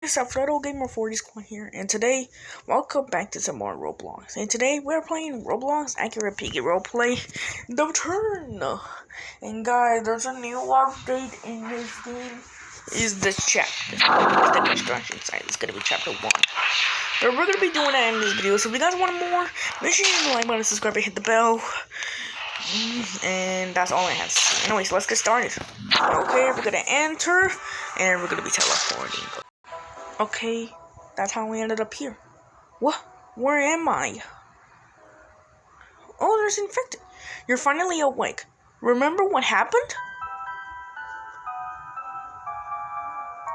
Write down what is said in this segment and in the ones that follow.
It's Alfredo Gamer 40 Squad here, and today, welcome back to some more Roblox. And today, we're playing Roblox Accurate Piggy Roleplay, The Turn. And guys, there's a new update in this game. Is this chapter? The construction site. It's gonna be chapter 1. But we're gonna be doing that in this video. So if you guys want more, make sure you hit the like button, subscribe, and hit the bell. And that's all I have to say. Anyways, let's get started. Okay, we're gonna enter, and we're gonna be teleporting. Okay, that's how we ended up here. What? Where am I? Oh, there's infected. You're finally awake. Remember what happened?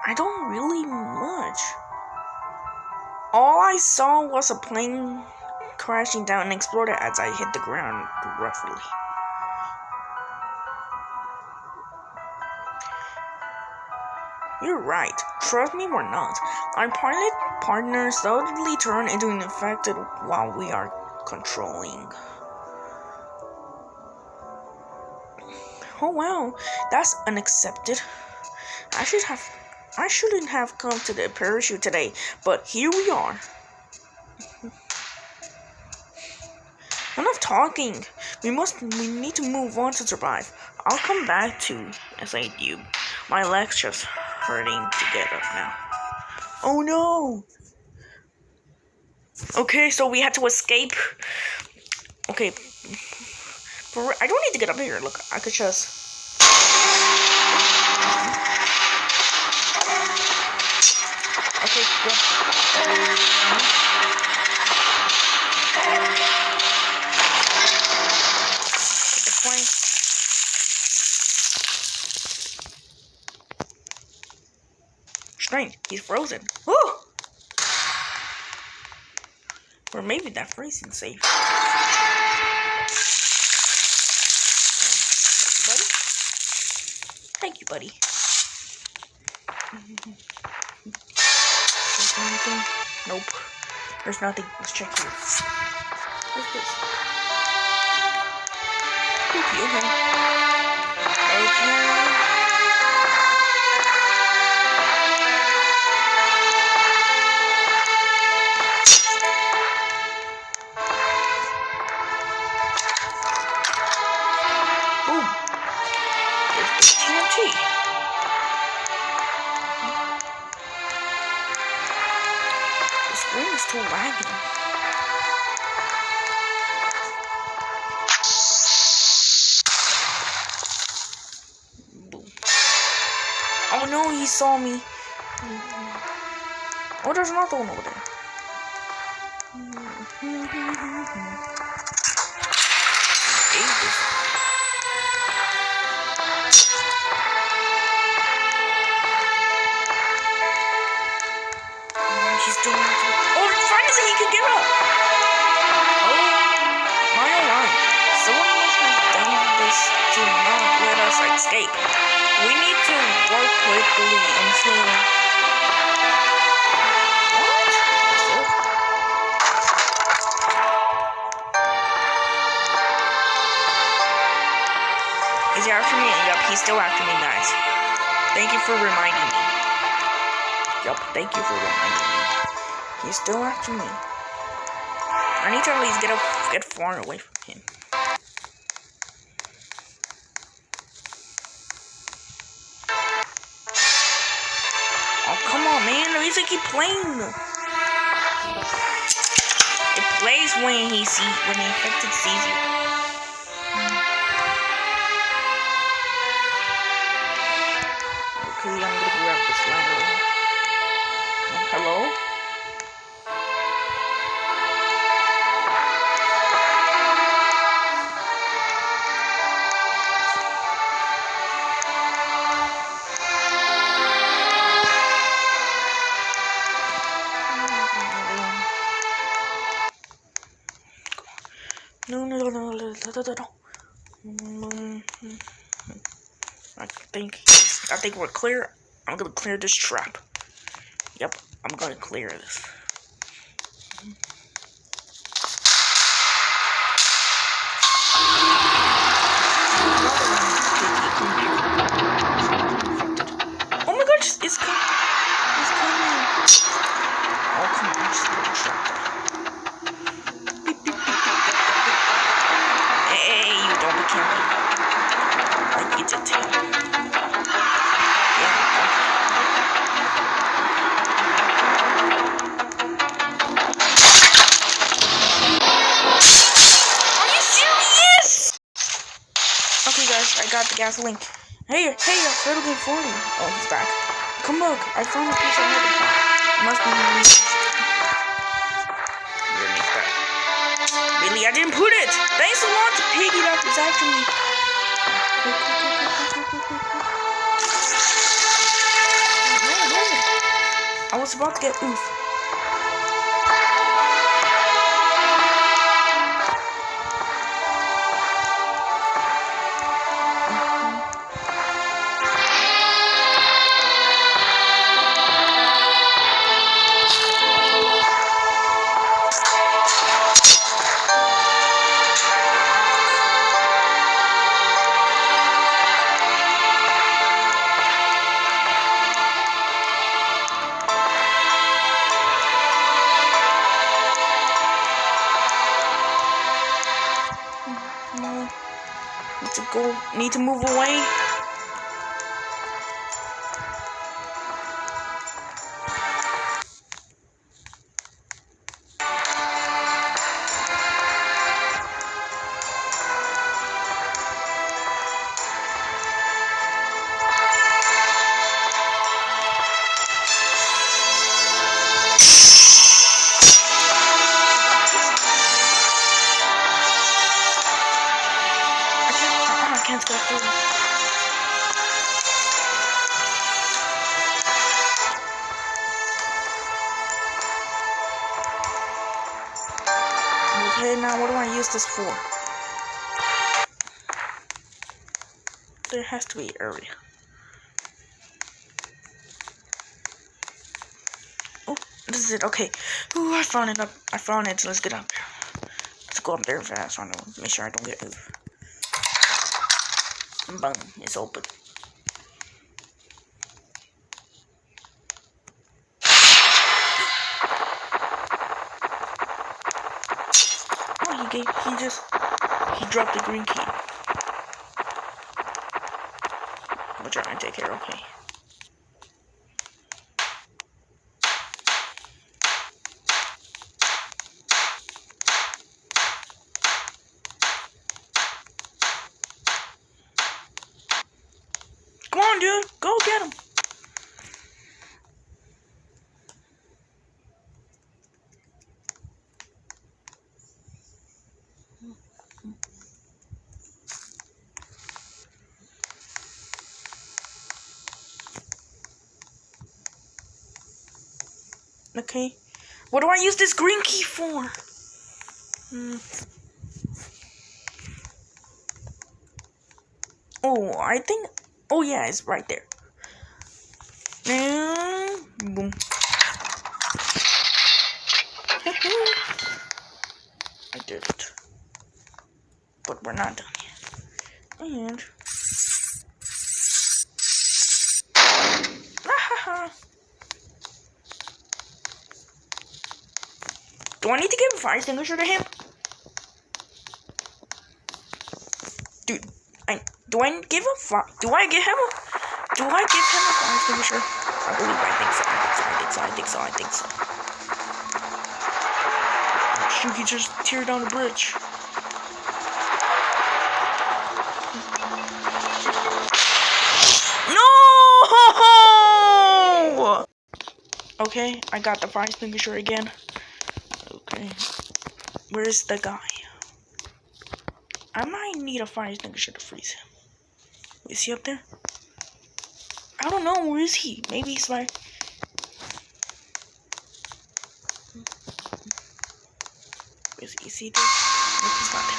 I don't really much. All I saw was a plane crashing down and exploded as I hit the ground roughly. You're right. Trust me, we're not. Our pilot partner suddenly turned into an infected while we are controlling. Oh wow, that's unaccepted. I shouldn't have come to the parachute today, but here we are. Enough talking. We need to move on to survive. I'll come back to save you. My legs just hurting to get up now. Oh no! Okay, so we had to escape. Okay, but I don't need to get up here. Look, I could just. Okay, good. The point. Strange, he's frozen. Woo! Or maybe that freezing safe. Thank you, buddy. There's anything? Nope. There's nothing. Let's check here. What's this? Okay. Boom. There's the TNT. The screen is still lagging. Boom. Oh no, he saw me. Oh, there's another one over there. He's still not. Oh, finally he can get up! Oh my. Someone must have done this to not let us escape. We need to work quickly until. What? Is he after me? Yup, he's still after me, guys. Thank you for reminding me. Yup, thank you for reminding me. He's still after me. I need to at least get far away from him. Oh, come on, man. The music keeps playing. It plays when the infected sees you. Okay, I'm gonna grab this ladder. Hello? No. I think we're clear. I'm gonna clear this trap. Yep, I'm gonna clear this. Oh my gosh, it's coming. gasoline. Hey, I settled it for you. Oh, he's back. Come look, I found a piece of another pot. It must be underneath that. Really, I didn't put it. Thanks a lot to Piggy. That was actually. No. I was about to get oof. No. Need to move away. I can't go through. Okay, now what do I use this for? There has to be an area. Oh, this is it. Okay. Ooh, I found it up. I found it. So let's get up there. Let's go up there fast. I want to make sure I don't get moved. Boom. It's open. Oh, he dropped the green key. I'm trying to take care. Okay. Come on, dude. Go get him. Okay. What do I use this green key for? Oh, I think. Oh, yeah, it's right there. And boom. I did it. But we're not done yet. And. Do I need to give a fire extinguisher to him? Dude, do I give him a fire extinguisher? I think so. Shoot, he just teared down the bridge. No! Okay, I got the fire extinguisher again. Okay. Where's the guy? I might need a fire extinguisher to freeze him. Is he up there? I don't know. Where is he? Maybe he's like. Is he there? Nope, he's not there.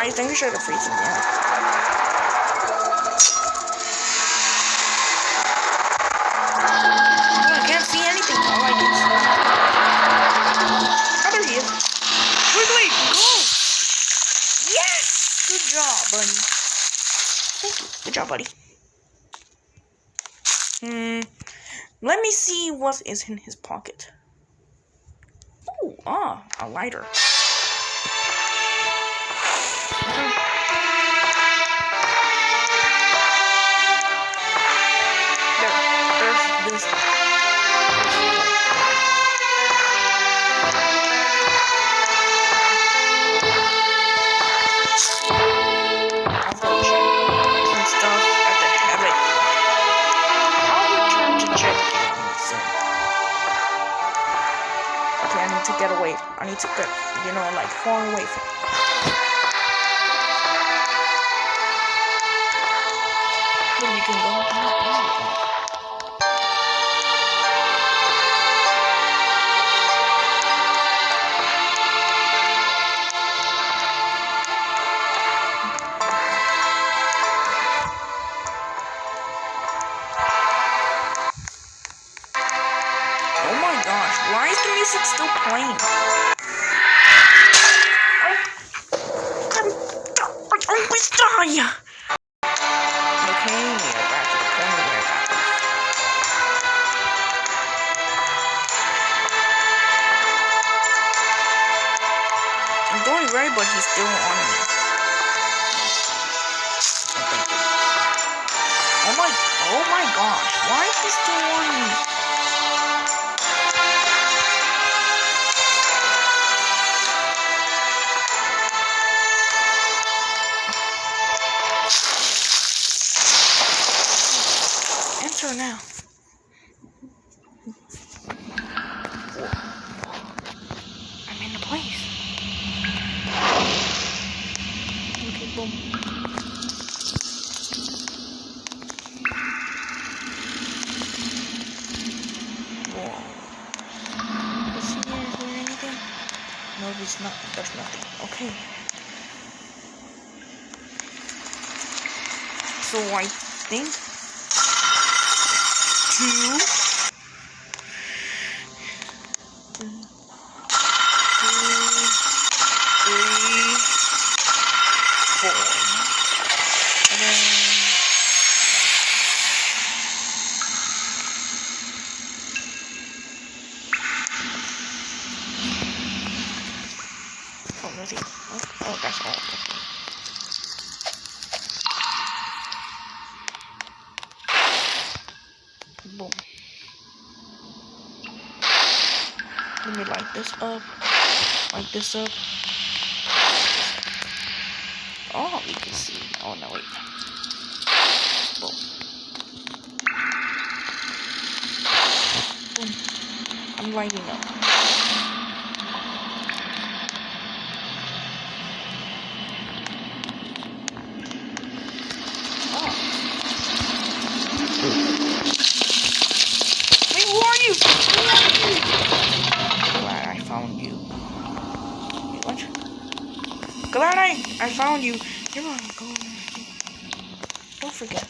guys. Thank you for the freezing. Yeah. Oh, I can't see anything. All I can see. Oh, there he is. Quickly, go! Yes! Good job, buddy. Thank you. Good job, buddy. Let me see what is in his pocket. Ooh, a lighter. There's this. I've got some stuff at the habit. I'll return to check it soon. Okay, I need to get away. I need to get, like far away from. Where you can go. Oh my gosh, why is the music still playing? I always die! Okay, we are back to the corner where I got this. I'm going right, but he's still on me. Oh, thank you. Oh my gosh, why is he still on me? Enter now. I'm in the place. Okay, boom. Whoa. Is there anything? No, there's nothing. There's nothing. Okay. So I think 2. 2, 3, 4. And then let's see. Oh, that's all. Boom. Let me light this up. Light this up. Oh, we can see. Oh, no, wait. Boom. Boom. I'm lighting up. Oh. Wait, who are you? Who are you? Glad I found you. Wait, what? Glad I found you. You're on go. Don't forget.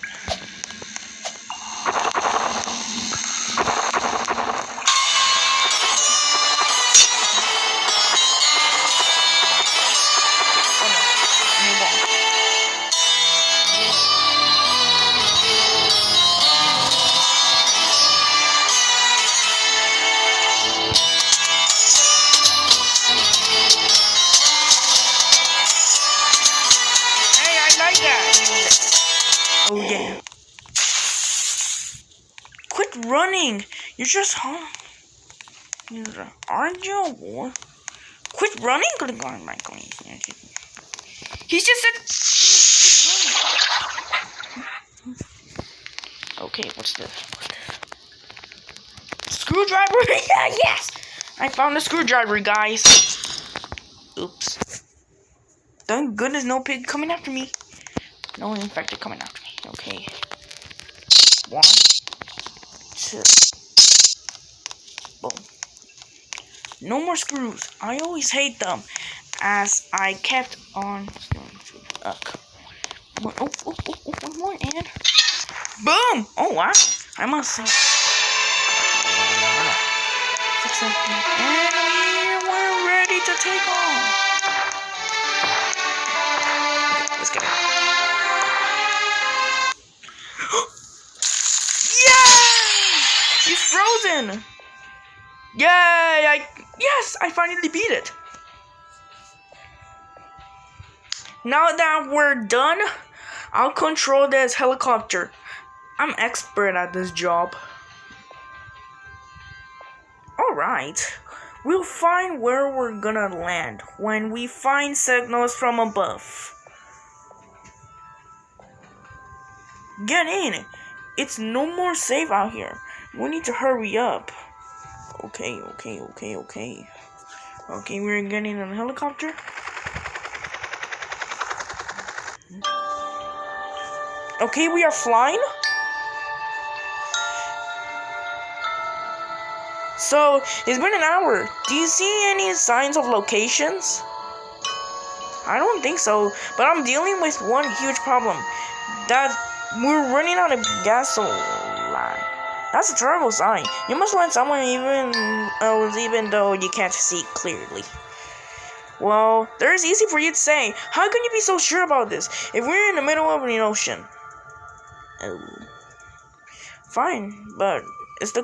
Oh yeah. Quit running. You're just home. Aren't you a war? Quit running. He just said. Okay, what's this? Screwdriver? Yeah, yes. I found a screwdriver, guys. Oops. Thank goodness no pig coming after me. No infected coming after me. Okay. 1, 2. Boom. No more screws. I always hate them, as I kept on. One more and boom! Oh wow! I must fix it. And we're ready to take off. Okay, let's get it. Yay! He's frozen. Yay! Yes! I finally beat it. Now that we're done, I'll control this helicopter. I'm expert at this job. Alright. We'll find where we're gonna land when we find signals from above. Get in! It's no more safe out here. We need to hurry up. Okay. Okay, we're getting in a helicopter. Okay, we are flying. So, it's been an hour. Do you see any signs of locations? I don't think so, but I'm dealing with one huge problem. That we're running out of gasoline. That's a terrible sign. You must land somewhere even though you can't see clearly. Well, there's easy for you to say. How can you be so sure about this if we're in the middle of an ocean? Oh. Fine, but is the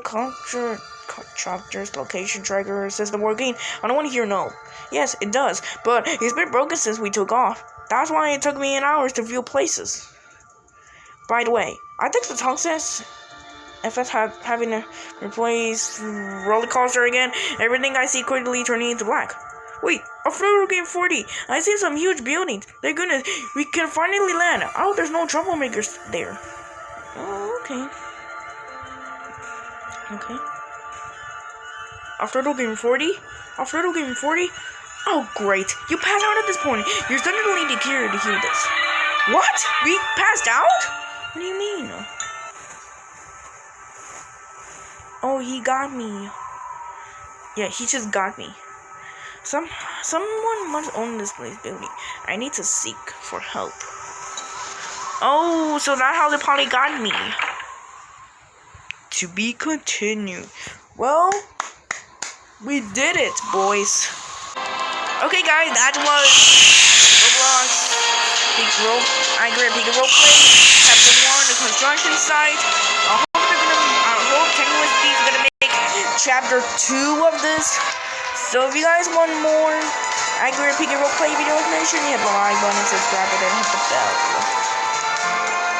chapter's location tracker system working? I don't want to hear no. Yes, it does, but it's been broken since we took off. That's why it took me an hour to view places. By the way, I think the Tonks's FF having to replace roller coaster again. Everything I see quickly turning into black. Wait, off-road game 40. I see some huge buildings. We can finally land. Oh, there's no troublemakers there. Oh, okay. Off-road game 40? Off-road game 40? Oh, great. You passed out at this point. You're suddenly here to hear this. What? We passed out? What do you mean? Oh, he got me. Yeah, he just got me. Someone must own this place building. I need to seek for help. Oh, so that's how they probably got me. To be continued. Well, we did it, boys. Okay, guys, that was Roblox Piggy Roleplay Chapter 1, the construction site. I hope Technoist is gonna make Chapter 2 of this. So if you guys want more accurate Piggy Roleplay videos, make sure you hit the like button, subscribe, and hit the bell.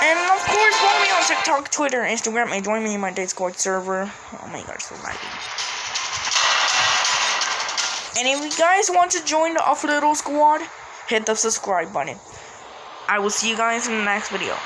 And of course, follow me on TikTok, Twitter, Instagram, and join me in my Discord server. Oh my gosh, so lagging. And if you guys want to join the Off Little Squad, hit the subscribe button. I will see you guys in the next video.